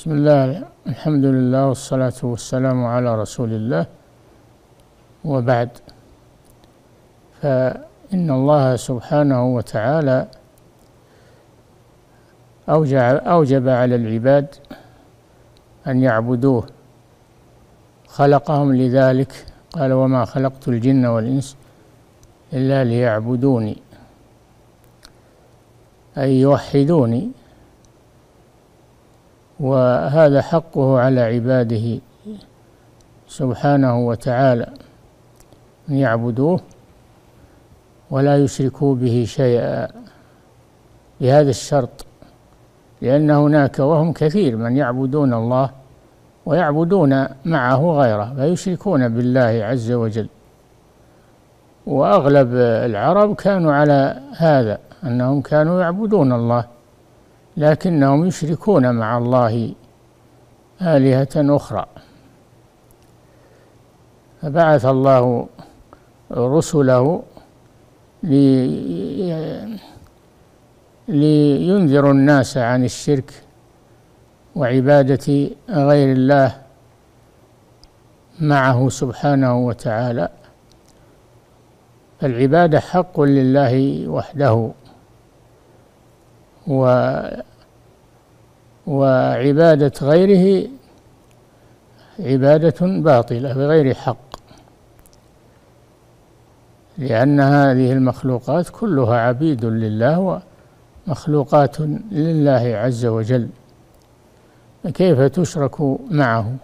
بسم الله، الحمد لله والصلاة والسلام على رسول الله، وبعد. فإن الله سبحانه وتعالى أوجب على العباد أن يعبدوه، خلقهم لذلك، قال: وما خلقت الجن والإنس إلا ليعبدوني، أي يوحدوني. وهذا حقه على عباده سبحانه وتعالى، أن يعبدوه ولا يشركوا به شيئا، بهذا الشرط، لأن هناك وهم كثير من يعبدون الله ويعبدون معه غيره، فيشركون بالله عز وجل. وأغلب العرب كانوا على هذا، أنهم كانوا يعبدون الله لكنهم يشركون مع الله آلهة أخرى. فبعث الله رسله لينذروا الناس عن الشرك وعبادة غير الله معه سبحانه وتعالى. فالعبادة حق لله وحده، وعبادة غيره عبادة باطلة بغير حق، لأن هذه المخلوقات كلها عبيد لله ومخلوقات لله عز وجل، فكيف تشرك معه؟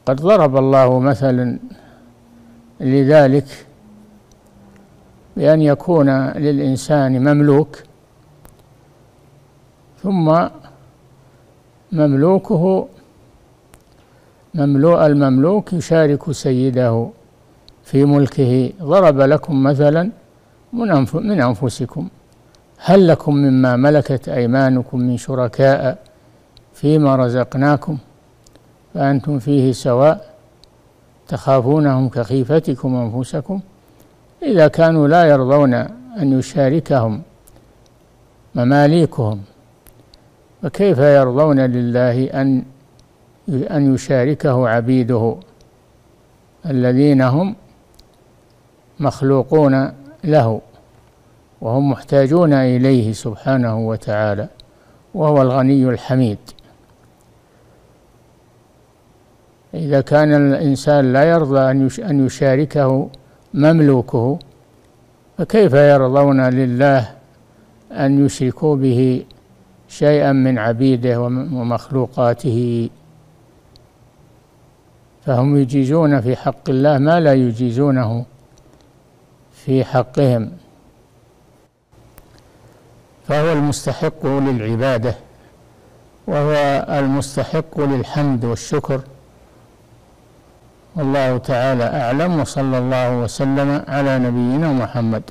قد ضرب الله مثلا لذلك بأن يكون للإنسان مملوك، ثم المملوك يشارك سيده في ملكه. ضرب لكم مثلا من أنفسكم، هل لكم مما ملكت أيمانكم من شركاء فيما رزقناكم فأنتم فيه سواء تخافونهم كخيفتكم أنفسكم. إذا كانوا لا يرضون أن يشاركهم مماليكهم، فكيف يرضون لله أن يشاركه عبيده الذين هم مخلوقون له وهم محتاجون إليه سبحانه وتعالى، وهو الغني الحميد. إذا كان الإنسان لا يرضى أن يشاركه مملوكه، فكيف يرضون لله أن يشركوا به شيئا من عبيده ومخلوقاته؟ فهم يجيزون في حق الله ما لا يجيزونه في حقهم، فهو المستحق للعبادة، وهو المستحق للحمد والشكر. والله تعالى أعلم، وصلى الله وسلم على نبينا محمد.